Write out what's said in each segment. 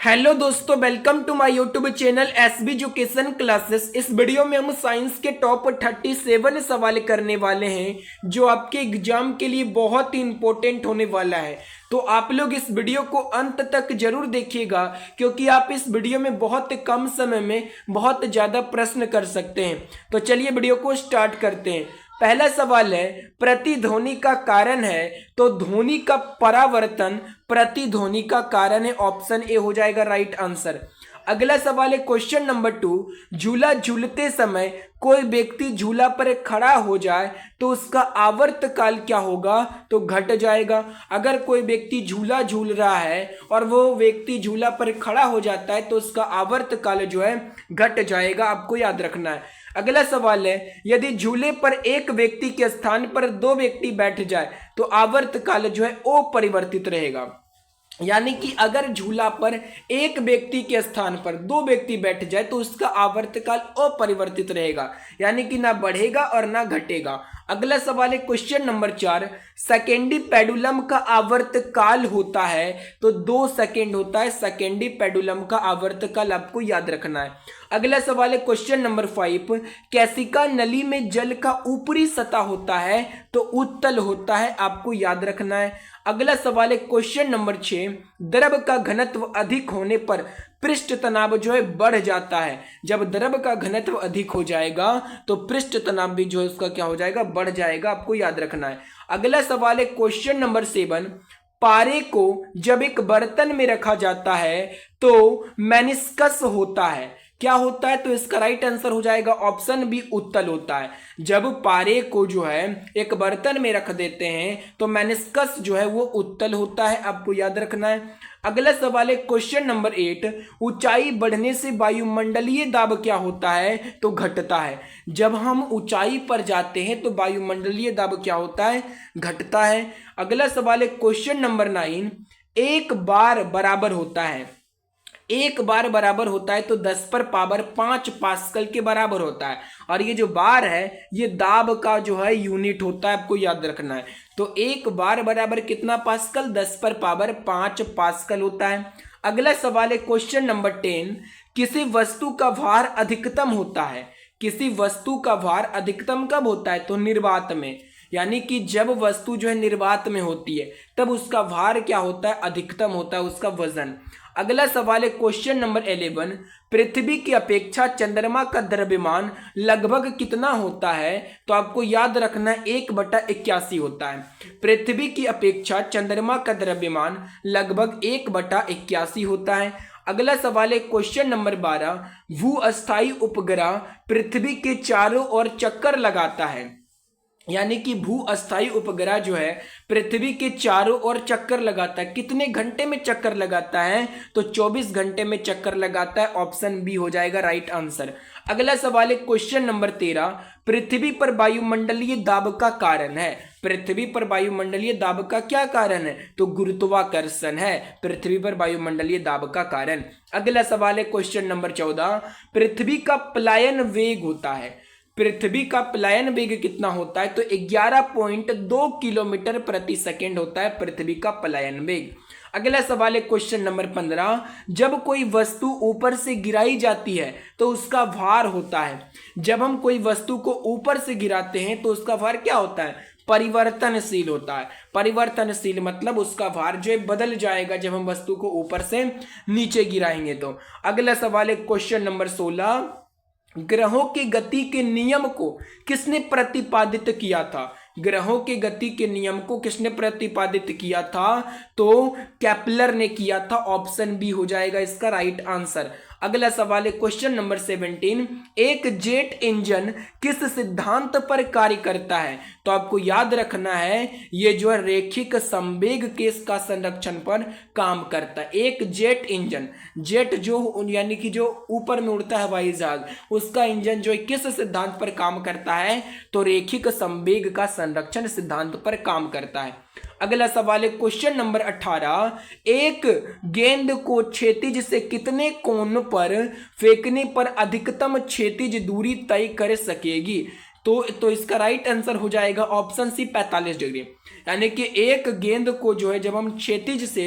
Hello दोस्तों, welcome to my YouTube channel SB education classes. इस video में हम साइंस के टॉप 37 सवाल करने वाले हैं जो आपके एग्जाम के लिए बहुत ही इंपॉर्टेंट होने वाला है। तो आप लोग इस वीडियो को अंत तक जरूर देखिएगा क्योंकि आप इस वीडियो में बहुत कम समय में बहुत ज़्यादा प्रश्न कर सकते हैं। तो चलिए वीडियो को स्टार्ट करते हैं। पहला सवाल है, प्रतिध्वनि का कारण है तो ध्वनि का परावर्तन प्रतिध्वनि का कारण है। ऑप्शन ए हो जाएगा राइट आंसर। अगला सवाल है क्वेश्चन नंबर 2, झूला झूलते समय कोई व्यक्ति झूला पर खड़ा हो जाए तो उसका आवर्तकाल क्या होगा? तो घट जाएगा। अगर कोई व्यक्ति झूला झूल रहा है और वो व्यक्ति झूला पर खड़ा हो जाता है तो उसका आवर्तकाल जो है घट जाएगा, आपको याद रखना है। अगला सवाल है, यदि झूले पर एक व्यक्ति के स्थान पर दो व्यक्ति बैठ जाए तो आवर्तकाल जो है अपरिवर्तित रहेगा। यानी कि अगर झूला पर एक व्यक्ति के स्थान पर दो व्यक्ति बैठ जाए तो उसका आवर्तकाल अपरिवर्तित रहेगा, यानी कि ना बढ़ेगा और ना घटेगा। अगला सवाल है क्वेश्चन नंबर 4, सेकेंडी पेडुलम का आवर्तकाल होता है तो 2 सेकेंड होता है। सेकेंडी पेडुलम का आवर्तकाल आपको याद रखना है। अगला सवाल है क्वेश्चन नंबर 5, कैसिका नली में जल का ऊपरी सतह होता है तो उत्तल होता है, आपको याद रखना है। अगला सवाल है क्वेश्चन नंबर 6, द्रव का घनत्व अधिक होने पर पृष्ठ तनाव जो है बढ़ जाता है। जब द्रव का घनत्व अधिक हो जाएगा तो पृष्ठ तनाव भी जो है उसका क्या हो जाएगा? बढ़ जाएगा, आपको याद रखना है। अगला सवाल है क्वेश्चन नंबर 7, पारे को जब एक बर्तन में रखा जाता है तो मेनिस्कस होता है, क्या होता है? तो इसका राइट आंसर हो जाएगा ऑप्शन बी, उत्तल होता है। जब पारे को जो है एक बर्तन में रख देते हैं तो मेनिस्कस जो है वो उत्तल होता है, आपको याद रखना है। अगला सवाल है क्वेश्चन नंबर 8, ऊंचाई बढ़ने से वायुमंडलीय दाब क्या होता है? तो घटता है। जब हम ऊंचाई पर जाते हैं तो वायुमंडलीय दाब क्या होता है? घटता है। अगला सवाल है क्वेश्चन नंबर 9, एक बार बराबर होता है, एक बार बराबर होता है तो 10 पर पावर 5 पास्कल के बराबर होता है। और ये जो बार है ये दाब का जो है यूनिट होता है, आपको याद रखना है। तो एक बार बराबर कितना पास्कल? 10 पर पावर 5 पास्कल होता है। अगला सवाल है क्वेश्चन नंबर 10, किसी वस्तु का भार अधिकतम होता है, किसी वस्तु का भार अधिकतम कब होता है? तो निर्वात में, यानी कि जब वस्तु जो है निर्वात में होती है तब उसका भार क्या होता है? अधिकतम होता है, उसका वजन। अगला सवाल है क्वेश्चन नंबर 11, पृथ्वी की अपेक्षा चंद्रमा का द्रव्यमान लगभग कितना होता है? तो आपको याद रखना है 1/81 होता है। पृथ्वी की अपेक्षा चंद्रमा का द्रव्यमान लगभग 1/81 होता है। अगला सवाल है क्वेश्चन नंबर 12, भू-अस्थायी उपग्रह पृथ्वी के चारों ओर चक्कर लगाता है, यानी कि भू-अस्थायी उपग्रह जो है पृथ्वी के चारों ओर चक्कर लगाता है। कितने घंटे में चक्कर लगाता है? तो 24 घंटे में चक्कर लगाता है, ऑप्शन बी हो जाएगा राइट आंसर। अगला सवाल है क्वेश्चन नंबर 13, पृथ्वी पर वायुमंडलीय दाब का कारण है, पृथ्वी पर वायुमंडलीय दाब का क्या कारण है? तो गुरुत्वाकर्षण है पृथ्वी पर वायुमंडलीय दाब का कारण। अगला सवाल है क्वेश्चन नंबर 14, पृथ्वी का पलायन वेग होता है, पृथ्वी का पलायन वेग कितना होता है? तो 11.2 किलोमीटर प्रति सेकेंड होता है पृथ्वी का पलायन वेग। अगला सवाल है क्वेश्चन नंबर 15, जब कोई वस्तु ऊपर से गिराई जाती है तो उसका भार होता है। जब हम कोई वस्तु को ऊपर से गिराते हैं तो उसका भार क्या होता है? परिवर्तनशील होता है। परिवर्तनशील मतलब उसका भार जो है बदल जाएगा जब हम वस्तु को ऊपर से नीचे गिराएंगे तो। अगला सवाल है क्वेश्चन नंबर 16, ग्रहों की गति के नियम को किसने प्रतिपादित किया था? ग्रहों के गति के नियम को किसने प्रतिपादित किया था? तो केपलर ने किया था, ऑप्शन बी हो जाएगा इसका राइट आंसर। अगला सवाल है क्वेश्चन नंबर 17, एक जेट इंजन किस सिद्धांत पर कार्य करता है? तो आपको याद रखना है ये जो है रैखिक संवेग केस का संरक्षण पर काम करता है। एक जेट इंजन, जेट जो यानी कि जो ऊपर में उड़ता है हवाई जहाज, उसका इंजन जो है किस सिद्धांत पर काम करता है? तो रैखिक संवेग का संरक्षण सिद्धांत पर काम करता है। अगला सवाल है क्वेश्चन नंबर 18, एक गेंद को क्षैतिज से कितने कोण पर फेंकने पर अधिकतम क्षैतिज दूरी तय कर सकेगी? तो इसका राइट आंसर हो जाएगा ऑप्शन सी 45 डिग्री। यानी कि एक गेंद को जो है जब हम क्षैतिज से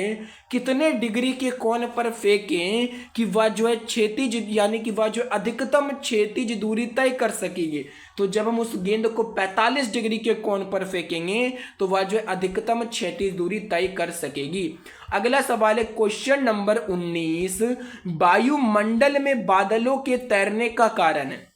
कितने डिग्री के कोण पर फेंकें कि वह जो है क्षैतिज यानी कि वह जो अधिकतम क्षैतिज दूरी तय कर सकेगी, तो जब हम उस गेंद को 45 डिग्री के कोण पर फेंकेंगे तो वह जो है अधिकतम क्षैतिज दूरी तय कर सकेगी। अगला सवाल है क्वेश्चन नंबर 19, वायुमंडल में बादलों के तैरने का कारण है।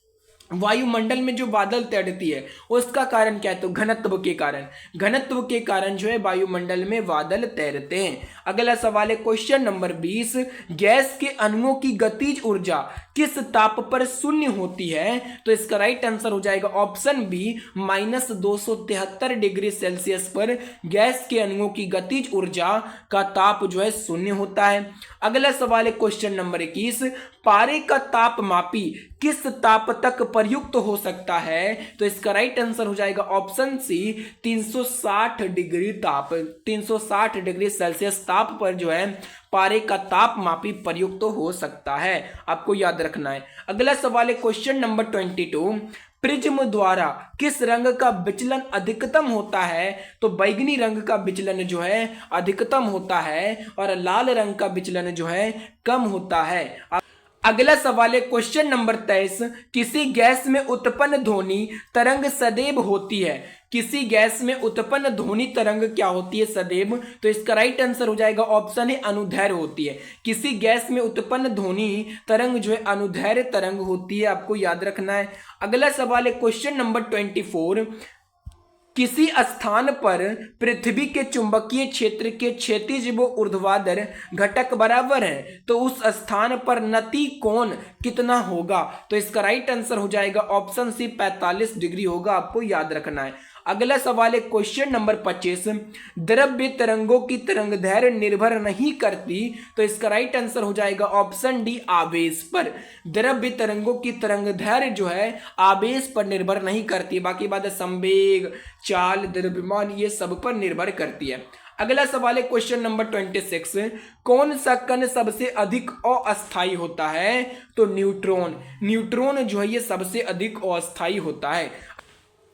वायुमंडल में जो बादल तैरती है उसका कारण क्या है, तो घनत्व के कारण। घनत्व के कारण जो है वायुमंडल में बादल तैरते हैं। अगला सवाल है क्वेश्चन नंबर 20, गैस के अणुओं की गतिज ऊर्जा किस ताप पर शून्य होती है, तो इसका राइट आंसर हो जाएगा ऑप्शन बी -273 डिग्री सेल्सियस पर गैस के अणुओं की गतिज ऊर्जा का ताप जो है शून्य होता है। अगला सवाल है क्वेश्चन नंबर 21, पारे का तापमापी किस ताप तक प्रयुक्त हो सकता है, तो इसका राइट आंसर हो जाएगा ऑप्शन सी 360 डिग्री ताप, 360 डिग्री सेल्सियस ताप पर जो है पारे का तापमापी प्रयुक्त हो सकता है, आपको याद रखना है। अगला सवाल है क्वेश्चन नंबर 22, प्रिज्म द्वारा किस रंग का विचलन अधिकतम होता है, तो बैगनी रंग का विचलन जो है अधिकतम होता है और लाल रंग का विचलन जो है कम होता है। अगला सवाल है क्वेश्चन नंबर 23, किसी गैस में उत्पन्न ध्वनि तरंग सदैव होती है। किसी गैस में उत्पन्न ध्वनि तरंग क्या होती है, सदैव, तो इसका राइट आंसर हो जाएगा ऑप्शन है अनुदैर्घ्य होती है। किसी गैस में उत्पन्न ध्वनि तरंग जो है अनुदैर्घ्य तरंग होती है, आपको याद रखना है। अगला सवाल है क्वेश्चन नंबर 24, किसी स्थान पर पृथ्वी के चुंबकीय क्षेत्र के क्षैतिज व ऊर्ध्वाधर घटक बराबर है, तो उस स्थान पर नति कोण कितना होगा, तो इसका राइट आंसर हो जाएगा ऑप्शन सी 45 डिग्री होगा, आपको याद रखना है। अगला सवाल है क्वेश्चन नंबर 25, द्रव्य तरंगों की तरंगदैर्घ्य निर्भर नहीं करती, तो इसका राइट आंसर हो जाएगा ऑप्शन डी आवेश पर। द्रव्य तरंगों की तरंगदैर्घ्य जो है आवेश पर निर्भर नहीं करती, बाकी बात है संवेग, चाल, द्रव्यमान ये सब पर निर्भर करती है। अगला सवाल है क्वेश्चन नंबर 26, कौन सा कण सबसे अधिक अस्थायी होता है, तो न्यूट्रॉन। न्यूट्रॉन जो है ये सबसे अधिक अस्थायी होता है।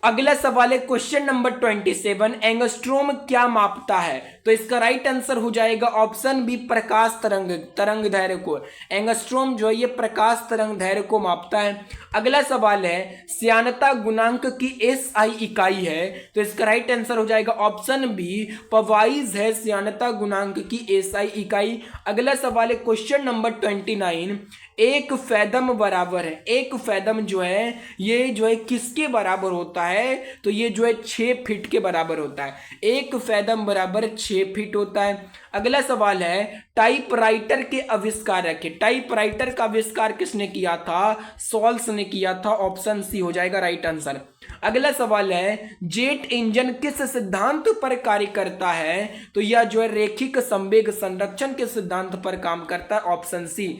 अगला सवाल है क्वेश्चन नंबर 27, एंगस्ट्रोम क्या मापता है, तो इसका राइट आंसर हो जाएगा ऑप्शन बी प्रकाश तरंग दैर्घ्य को। एंगस्ट्रोम जो है ये प्रकाश तरंग दैर्घ्य को मापता है। अगला सवाल है श्यानता गुणांक की एसआई इकाई है, तो इसका राइट आंसर हो जाएगा ऑप्शन बी पवाइज है श्यानता गुणांक की एसआई इकाई। अगला सवाल है क्वेश्चन नंबर 29, एक फैदम बराबर है। एक फैदम जो है ये जो है किसके बराबर होता है, तो ये जो है 6 फीट के बराबर होता है। एक फैदम बराबर 6 फीट होता है। अगला सवाल है टाइपराइटर के आविष्कारक है। टाइपराइटर का आविष्कार किसने किया था, सॉल्स ने किया था, ऑप्शन सी हो जाएगा राइट आंसर। अगला सवाल है जेट इंजन किस सिद्धांत पर कार्य करता है, तो यह जो है रेखिक संवेग संरक्षण के सिद्धांत पर काम करता है, ऑप्शन सी।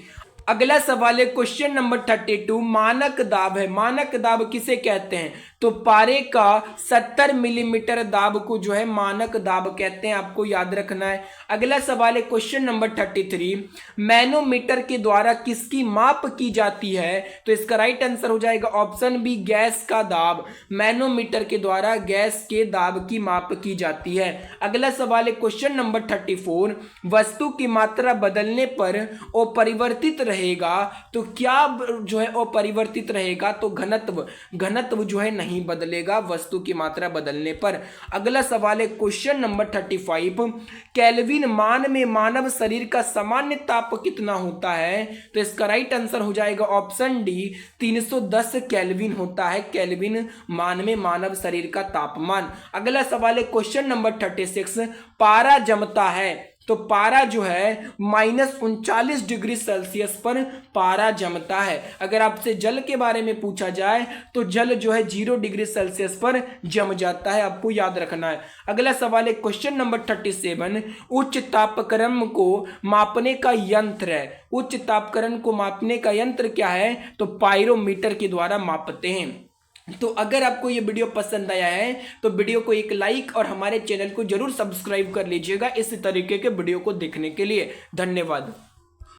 अगला सवाल है क्वेश्चन नंबर 32, मानक दाब है। मानक दाब किसे कहते हैं, तो पारे का 70 मिलीमीटर दाब को जो है मानक दाब कहते हैं, आपको याद रखना है। अगला सवाल है क्वेश्चन नंबर 33, मैनोमीटर के द्वारा किसकी माप की जाती है, तो इसका राइट आंसर हो जाएगा ऑप्शन बी गैस का दाब। मैनोमीटर के द्वारा गैस के दाब की माप की जाती है। अगला सवाल है क्वेश्चन नंबर 34, वस्तु की मात्रा बदलने पर अपरिवर्तित रहेगा, तो क्या जो है अपरिवर्तित रहेगा, तो घनत्व जो है नहीं बदलेगा वस्तु की मात्रा बदलने पर। अगला सवाल है क्वेश्चन नंबर 35, केल्विन मान में मानव शरीर का सामान्य ताप कितना होता है, तो इसका राइट आंसर हो जाएगा ऑप्शन डी 310 केल्विन होता है, केल्विन मान में मानव शरीर का तापमान। अगला सवाल है क्वेश्चन नंबर 36, पारा जमता है, तो पारा जो है -39 डिग्री सेल्सियस पर पारा जमता है। अगर आपसे जल के बारे में पूछा जाए तो जल जो है 0 डिग्री सेल्सियस पर जम जाता है, आपको याद रखना है। अगला सवाल है क्वेश्चन नंबर 37, उच्च तापक्रम को मापने का यंत्र है। उच्च तापक्रम को मापने का यंत्र क्या है, तो पायरोमीटर के द्वारा मापते हैं। तो अगर आपको ये वीडियो पसंद आया है तो वीडियो को एक लाइक और हमारे चैनल को जरूर सब्सक्राइब कर लीजिएगा इस तरीके के वीडियो को देखने के लिए। धन्यवाद।